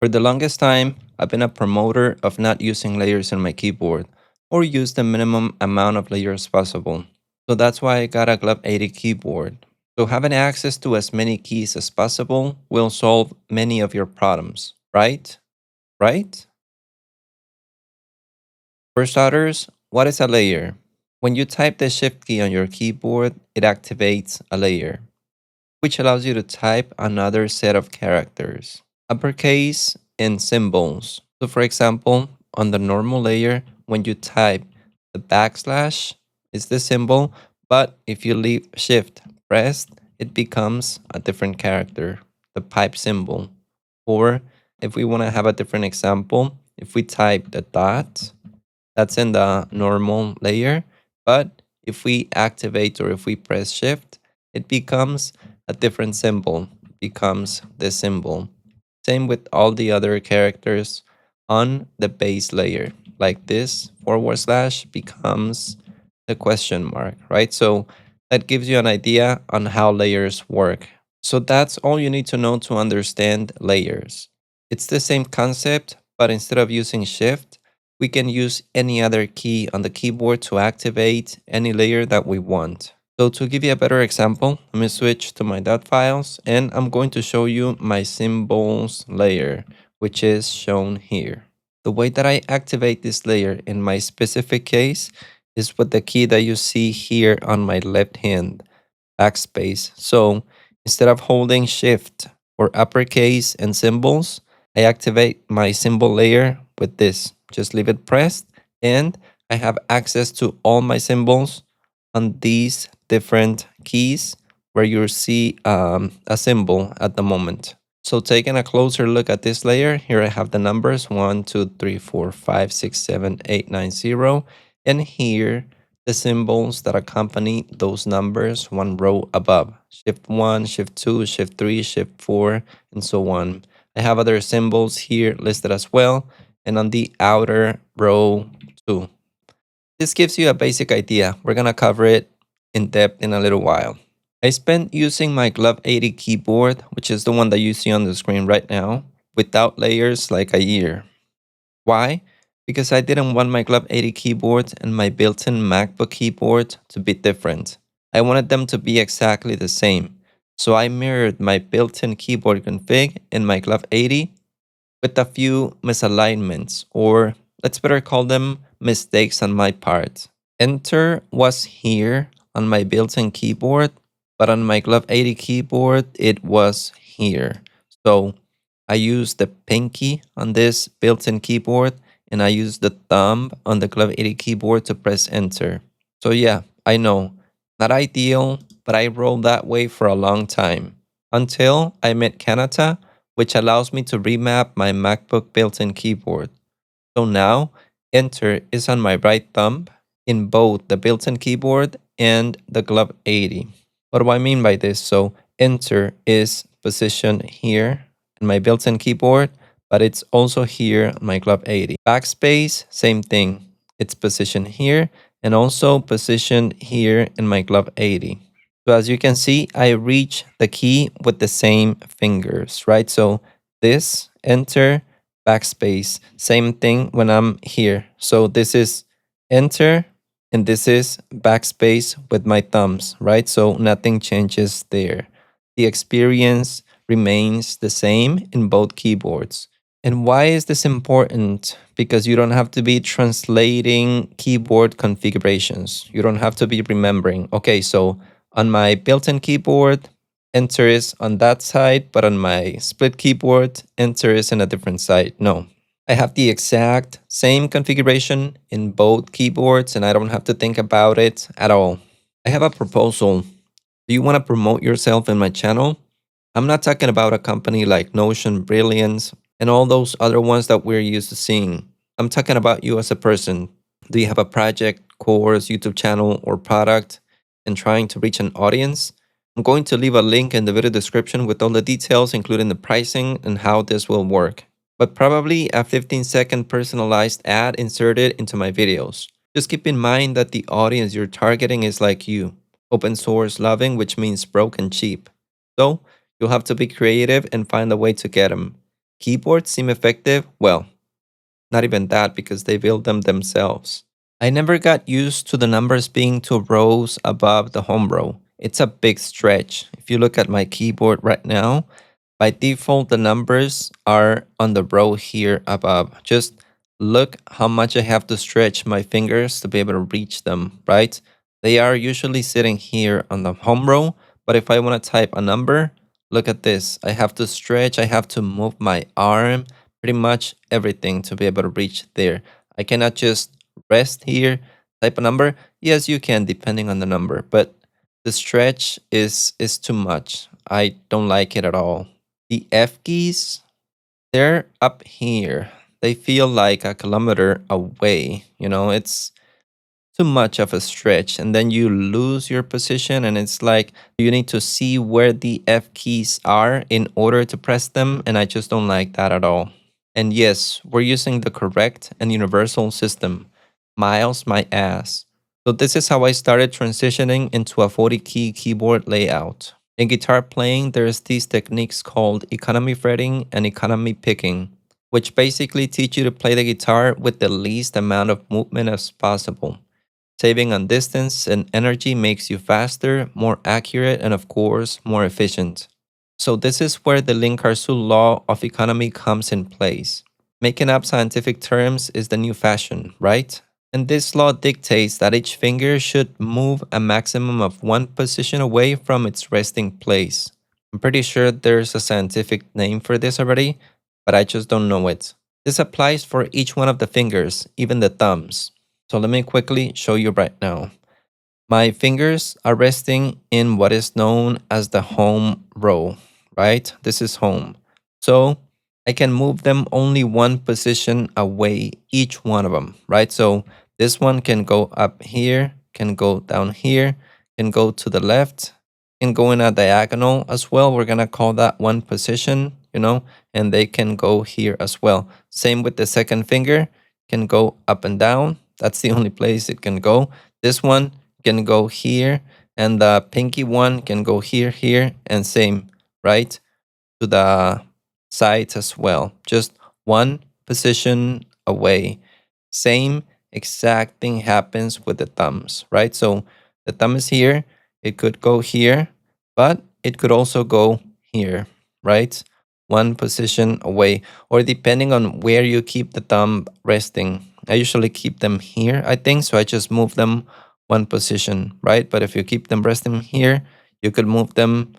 For the longest time, I've been a promoter of not using layers in my keyboard or use the minimum amount of layers possible. So that's why I got a Glove 80 keyboard. So having access to as many keys as possible will solve many of your problems, right? Right? For starters, what is a layer? When you type the Shift key on your keyboard, it activates a layer, which allows you to type another set of characters, uppercase and symbols. So for example, on the normal layer, when you type the backslash is the symbol, but if you leave shift pressed, it becomes a different character, the pipe symbol. Or if we want to have a different example, if we type the dot, that's in the normal layer, but if we activate or if we press shift, it becomes a different symbol, becomes the symbol. Same with all the other characters on the base layer. Like this forward slash becomes the question mark, right? So that gives you an idea on how layers work. So that's all you need to know to understand layers. It's the same concept, but instead of using shift, we can use any other key on the keyboard to activate any layer that we want. So to give you a better example, let me switch to my dot files and I'm going to show you my symbols layer, which is shown here. The way that I activate this layer in my specific case is with the key that you see here on my left hand, backspace. So instead of holding shift or uppercase and symbols, I activate my symbol layer with this. Just leave it pressed and I have access to all my symbols on these different keys where you see a symbol at the moment. So taking a closer look at this layer, here I have the numbers 1, 2, 3, 4, 5, 6, 7, 8, 9, 0. And here the symbols that accompany those numbers one row above. Shift 1, Shift 2, Shift 3, Shift 4, and so on. I have other symbols here listed as well, and on the outer row too. This gives you a basic idea. We're going to cover it in depth in a little while. I spent using my Glove 80 keyboard, which is the one that you see on the screen right now, without layers like a year. Why? Because I didn't want my Glove 80 keyboard and my built-in MacBook keyboard to be different. I wanted them to be exactly the same. So I mirrored my built-in keyboard config in my Glove 80 with a few misalignments, or let's better call them mistakes on my part. Enter was here on my built-in keyboard, but on my Glove 80 keyboard, it was here. So I used the pinky on this built-in keyboard, and I used the thumb on the Glove 80 keyboard to press enter. So yeah, I know, not ideal, but I rolled that way for a long time until I met Kanata, which allows me to remap my MacBook built-in keyboard. So now, enter is on my right thumb in both the built-in keyboard and the Glove 80. What do I mean by this? So enter is positioned here in my built-in keyboard, but it's also here on my Glove 80. Backspace, same thing. It's positioned here and also positioned here in my Glove 80. So as you can see, I reach the key with the same fingers, right? So this, enter, backspace, same thing when I'm here. So this is enter and this is backspace with my thumbs, right? So nothing changes there. The experience remains the same in both keyboards. And why is this important? Because you don't have to be translating keyboard configurations. You don't have to be remembering, okay, so on my built-in keyboard, enter is on that side, but on my split keyboard, enter is in a different side. No, I have the exact same configuration in both keyboards and I don't have to think about it at all. I have a proposal. Do you want to promote yourself in my channel? I'm not talking about a company like Notion, Brilliance, and all those other ones that we're used to seeing. I'm talking about you as a person. Do you have a project, course, YouTube channel, or product and trying to reach an audience? I'm going to leave a link in the video description with all the details, including the pricing and how this will work. But probably a 15-second personalized ad inserted into my videos. Just keep in mind that the audience you're targeting is like you, open source loving, which means broke and cheap. So you'll have to be creative and find a way to get them. Keyboards seem effective? Well, not even that because they build them themselves. I never got used to the numbers being 2 rows above the home row. It's a big stretch. If you look at my keyboard right now, by default, the numbers are on the row here above. Just look how much I have to stretch my fingers to be able to reach them, right? They are usually sitting here on the home row, but if I want to type a number, look at this. I have to stretch, I have to move my arm, pretty much everything to be able to reach there. I cannot just rest here, type a number. Yes, you can depending on the number, but the stretch is too much. I don't like it at all. The F keys, they're up here. They feel like a kilometer away. It's too much of a stretch. And then you lose your position, and it's like you need to see where the F keys are in order to press them. And I just don't like that at all. And yes, we're using the correct and universal system. Miles my ass. So this is how I started transitioning into a 40 key keyboard layout. In guitar playing, there's these techniques called economy fretting and economy picking, which basically teach you to play the guitar with the least amount of movement as possible. Saving on distance and energy makes you faster, more accurate, and of course, more efficient. So this is where the Linkarzu Law of Economy comes in place. Making up scientific terms is the new fashion, right? And this law dictates that each finger should move a maximum of one position away from its resting place. I'm pretty sure there's a scientific name for this already, but I just don't know it. This applies for each one of the fingers, even the thumbs. So let me quickly show you right now. My fingers are resting in what is known as the home row, right? This is home. So I can move them only one position away, each one of them, right? So this one can go up here, can go down here, can go to the left, can go in a diagonal as well. We're going to call that one position, and they can go here as well. Same with the second finger, can go up and down. That's the only place it can go. This one can go here, and the pinky one can go here, here, and same, right? To the sides as well. Just one position away. Same exact thing happens with the thumbs, right? So the thumb is here, it could go here, but it could also go here, right? One position away, or depending on where you keep the thumb resting. I usually keep them here, I think, so I just move them one position, right? But if you keep them resting here, you could move them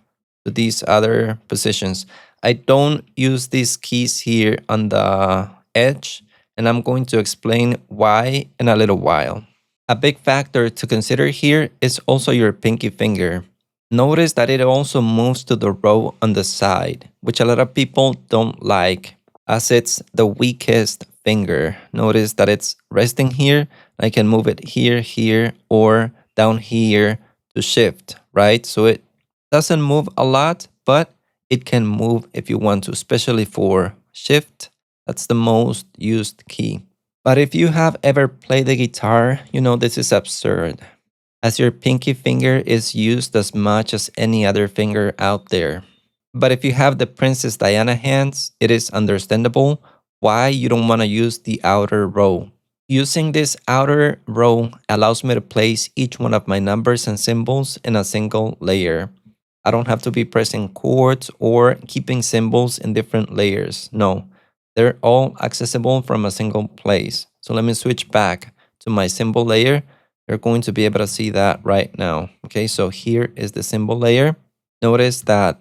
to these other positions. I don't use these keys here on the edge, and I'm going to explain why in a little while. A big factor to consider here is also your pinky finger. Notice that it also moves to the row on the side, which a lot of people don't like, as it's the weakest finger. Notice that it's resting here. I can move it here, here, or down here to shift, right? So it doesn't move a lot, but it can move if you want to, especially for shift. That's the most used key. But if you have ever played the guitar, you know this is absurd, as your pinky finger is used as much as any other finger out there. But if you have the Princess Diana hands, it is understandable why you don't want to use the outer row. Using this outer row allows me to place each one of my numbers and symbols in a single layer. I don't have to be pressing chords or keeping symbols in different layers. No, they're all accessible from a single place. So let me switch back to my symbol layer. You're going to be able to see that right now. Okay, so here is the symbol layer. Notice that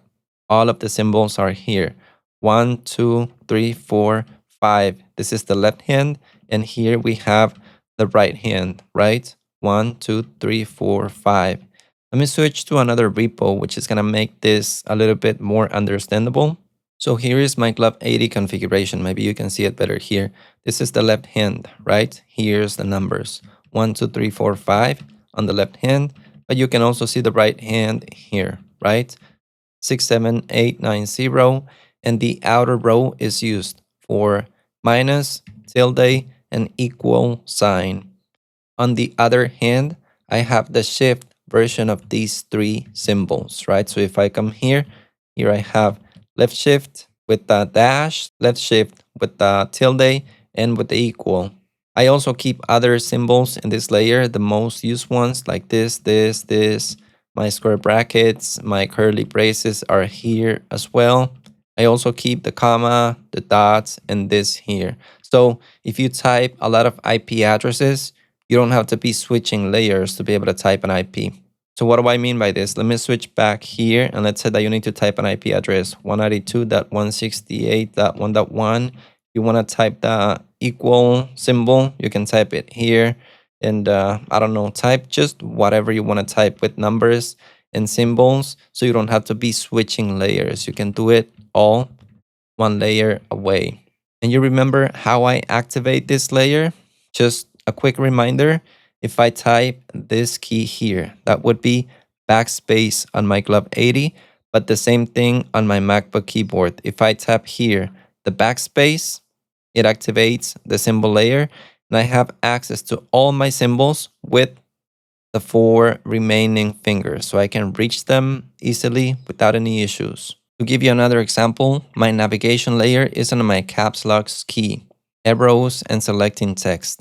all of the symbols are here. 1, 2, 3, 4, 5. This is the left hand. And here we have the right hand, right? 1, 2, 3, 4, 5. Let me switch to another repo, which is going to make this a little bit more understandable. So here is my Club 80 configuration. Maybe you can see it better here. This is the left hand, right? Here's the numbers. 1, 2, 3, 4, 5 on the left hand. But you can also see the right hand here, right? 6, 7, 8, 9, 0. And the outer row is used for minus, tilde, and equal sign. On the other hand, I have the shift version of these three symbols, right? So if I come here, here I have left shift, with the dash, left shift with the tilde, and with the equal. I also keep other symbols in this layer, the most used ones like this. My square brackets, my curly braces are here as well. I also keep the comma, the dots, and this here. So if you type a lot of IP addresses, you don't have to be switching layers to be able to type an IP. So what do I mean by this? Let me switch back here and let's say that you need to type an IP address 192.168.1.1. You want to type the equal symbol, you can type it here. And I don't know, type just whatever you want to type with numbers and symbols so you don't have to be switching layers. You can do it all one layer away. And you remember how I activate this layer? Just a quick reminder, if I type this key here, that would be backspace on my Glove 80, but the same thing on my MacBook keyboard. If I tap here, the backspace, it activates the symbol layer, and I have access to all my symbols with the 4 remaining fingers, so I can reach them easily without any issues. To give you another example, my navigation layer is on my caps lock key, arrows, and selecting text.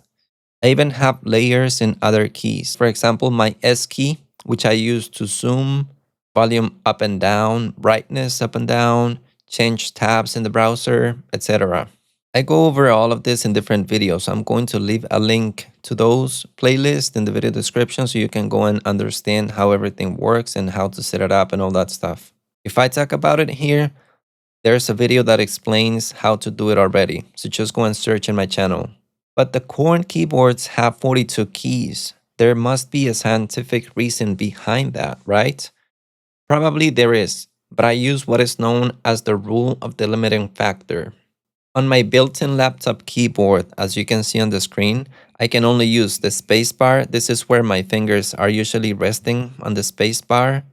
I even have layers in other keys. For example, my S key, which I use to zoom, volume up and down, brightness up and down, change tabs in the browser, etc. I go over all of this in different videos. I'm going to leave a link to those playlists in the video description so you can go and understand how everything works and how to set it up and all that stuff. If I talk about it here, there's a video that explains how to do it already. So just go and search in my channel. But the Corne keyboards have 42 keys. There must be a scientific reason behind that, right? Probably there is, but I use what is known as the rule of the limiting factor. On my built-in laptop keyboard, as you can see on the screen, I can only use the spacebar. This is where my fingers are usually resting on the spacebar.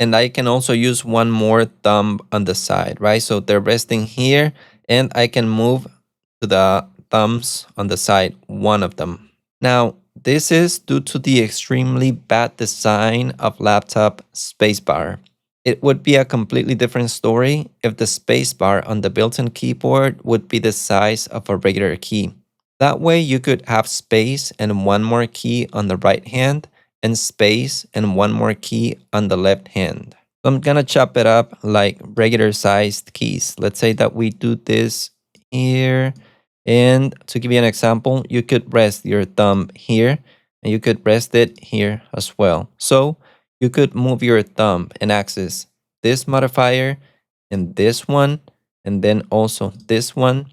And I can also use one more thumb on the side, right? So they're resting here, and I can move to the thumbs on the side, one of them. Now, this is due to the extremely bad design of laptop spacebar. It would be a completely different story if the spacebar on the built-in keyboard would be the size of a regular key. That way you could have space and one more key on the right hand and space and one more key on the left hand. So I'm gonna chop it up like regular sized keys. Let's say that we do this here. And to give you an example, you could rest your thumb here and you could rest it here as well. So you could move your thumb and access this modifier and this one, and then also this one.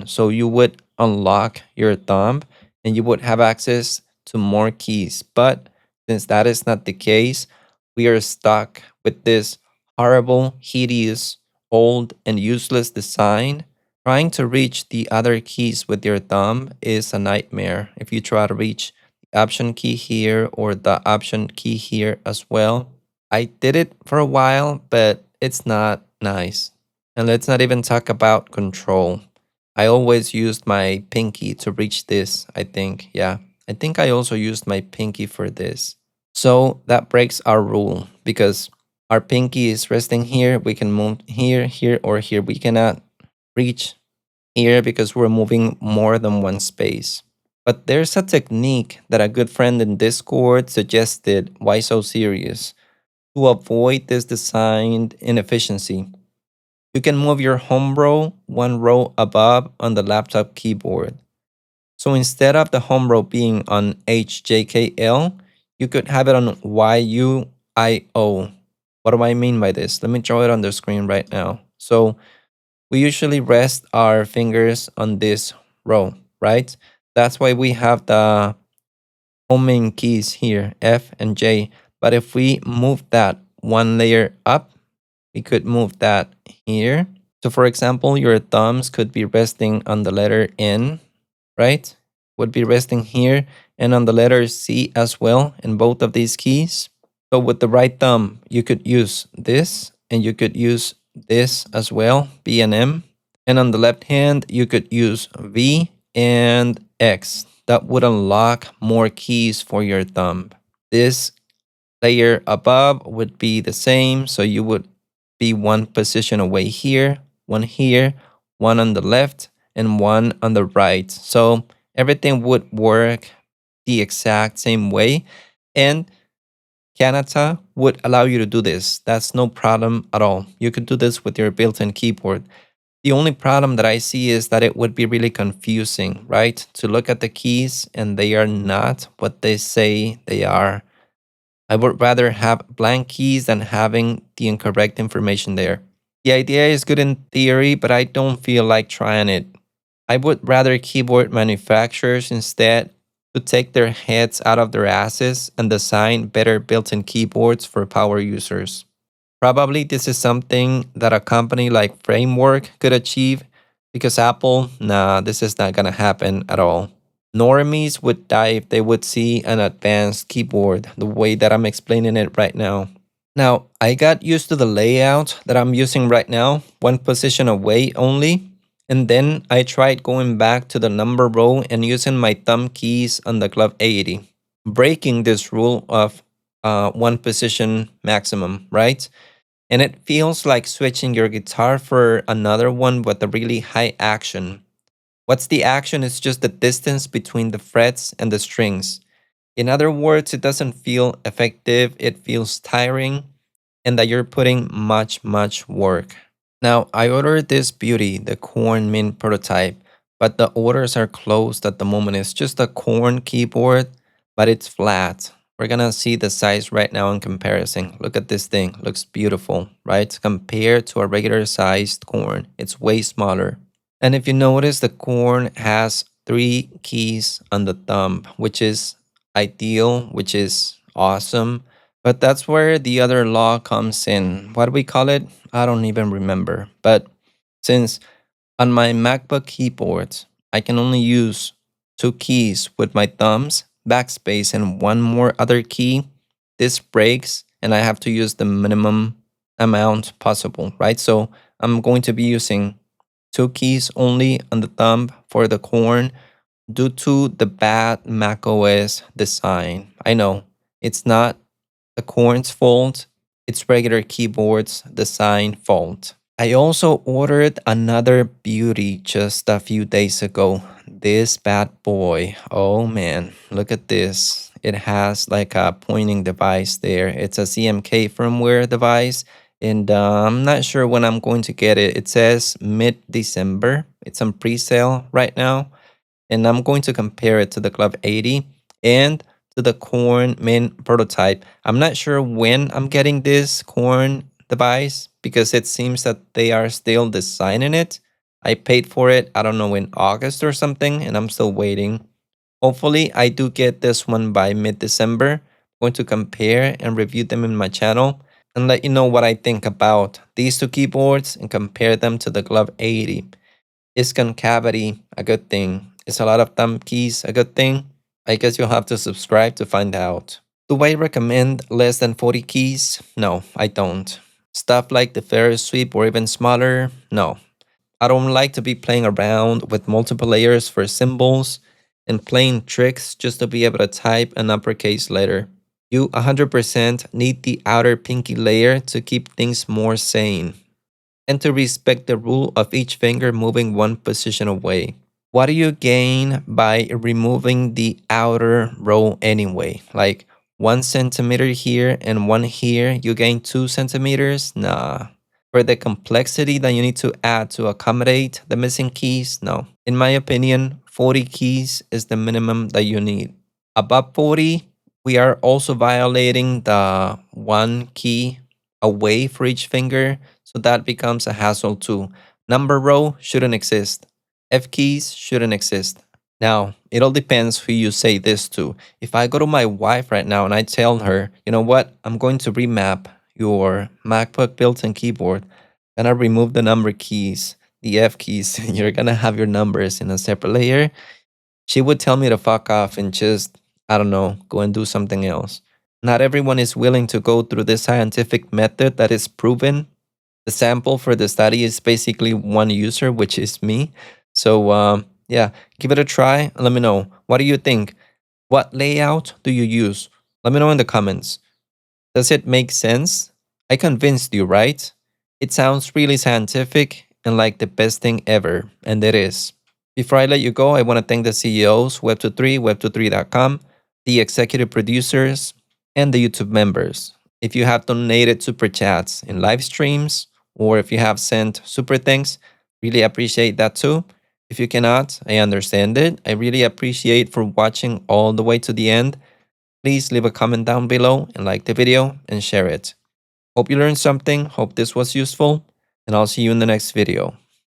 So you would unlock your thumb and you would have access to more keys. But since that is not the case, we are stuck with this horrible, hideous, old, and useless design. Trying to reach the other keys with your thumb is a nightmare. If you try to reach the option key here or the option key here as well. I did it for a while, but it's not nice. And let's not even talk about control. I always used my pinky to reach this, I think. Yeah, I think I also used my pinky for this. So that breaks our rule because our pinky is resting here. We can move here, here, or here. We cannot reach here because we're moving more than one space. But there's a technique that a good friend in Discord suggested. Why so serious? To avoid this design inefficiency, you can move your home row one row above on the laptop keyboard. So instead of the home row being on HJKL, you could have it on YUIO. What do I mean by this? Let me draw it on the screen right now. So we usually rest our fingers on this row, right? That's why we have the homing keys here, F and J. But if we move that one layer up, we could move that here. So for example, your thumbs could be resting on the letter N, right? Would be resting here and on the letter C as well in both of these keys. So with the right thumb, you could use this and you could use this as well, B and M. And on the left hand, you could use V and X. That would unlock more keys for your thumb. This layer above would be the same. So you would be one position away here, one here, one on the left, and one on the right. So everything would work the exact same way. And Kanata would allow you to do this. That's no problem at all. You could do this with your built-in keyboard. The only problem that I see is that it would be really confusing, right? To look at the keys and they are not what they say they are. I would rather have blank keys than having the incorrect information there. The idea is good in theory, but I don't feel like trying it. I would rather keyboard manufacturers instead to take their heads out of their asses and design better built in keyboards for power users. Probably this is something that a company like Framework could achieve because Apple, nah, this is not gonna happen at all. Normies would die if they would see an advanced keyboard the way that I'm explaining it right now. Now, I got used to the layout that I'm using right now, one position away only, and then I tried going back to the number row and using my thumb keys on the glove 80, breaking this rule of one position maximum, right? And it feels like switching your guitar for another one with a really high action. What's the action? It's just the distance between the frets and the strings. In other words, it doesn't feel effective, it feels tiring, and that you're putting much work. Now, I ordered this beauty, the Corne Mint prototype, but the orders are closed at the moment. It's just a Corne keyboard, but it's flat. We're gonna see the size right now in comparison. Look at this thing, looks beautiful, right? Compared to a regular sized Corne, it's way smaller. And if you notice, the Corne has 3 keys on the thumb, which is ideal, which is awesome. But that's where the other law comes in. What do we call it? I don't even remember. But since on my MacBook keyboard, I can only use 2 keys with my thumbs, backspace, and one more other key, this breaks and I have to use the minimum amount possible, right? So I'm going to be using 2 keys only on the thumb for the Corne due to the bad macOS design. I know it's not the Corne's fault, it's regular keyboard's design fault. I also ordered another beauty just a few days ago. This bad boy. Oh man, look at this. It has like a pointing device there. It's a CMK firmware device, and I'm not sure when I'm going to get it. It says mid December. It's on pre sale right now, and I'm going to compare it to the Club 80 and to the Corne Mint prototype. I'm not sure when I'm getting this Corne device because it seems that they are still designing it. I paid for it, I don't know, in August or something, and I'm still waiting. Hopefully, I do get this one by mid December. I'm going to compare and review them in my channel and let you know what I think about these 2 keyboards and compare them to the Glove 80. Is concavity a good thing? Is a lot of thumb keys a good thing? I guess you'll have to subscribe to find out. Do I recommend less than 40 keys? No, I don't. Stuff like the Ferris sweep or even smaller? No. I don't like to be playing around with multiple layers for symbols and playing tricks just to be able to type an uppercase letter. You 100% need the outer pinky layer to keep things more sane and to respect the rule of each finger moving one position away. What do you gain by removing the outer row anyway? Like 1 centimeter here and one here, you gain 2 centimeters? Nah. For the complexity that you need to add to accommodate the missing keys, no. In my opinion, 40 keys is the minimum that you need. Above 40, we are also violating the 1 key away for each finger, so that becomes a hassle too. Number row shouldn't exist. F keys shouldn't exist. Now, it all depends who you say this to. If I go to my wife right now and I tell her, you know what, I'm going to remap your MacBook built-in keyboard, gonna remove the number keys, the F keys, you're gonna have your numbers in a separate layer, she would tell me to fuck off and just, I don't know, go and do something else. Not everyone is willing to go through this scientific method that is proven. The sample for the study is basically one user, which is me. So, yeah, give it a try. Let me know. What do you think? What layout do you use? Let me know in the comments. Does it make sense? I convinced you, right? It sounds really scientific and like the best thing ever, and it is. Before I let you go, I want to thank the CEOs, Web23, Web23.com, the executive producers, and the YouTube members. If you have donated super chats in live streams, or if you have sent super thanks, really appreciate that too. If you cannot, I understand it. I really appreciate for watching all the way to the end. Please leave a comment down below and like the video and share it. Hope you learned something. Hope this was useful, and I'll see you in the next video.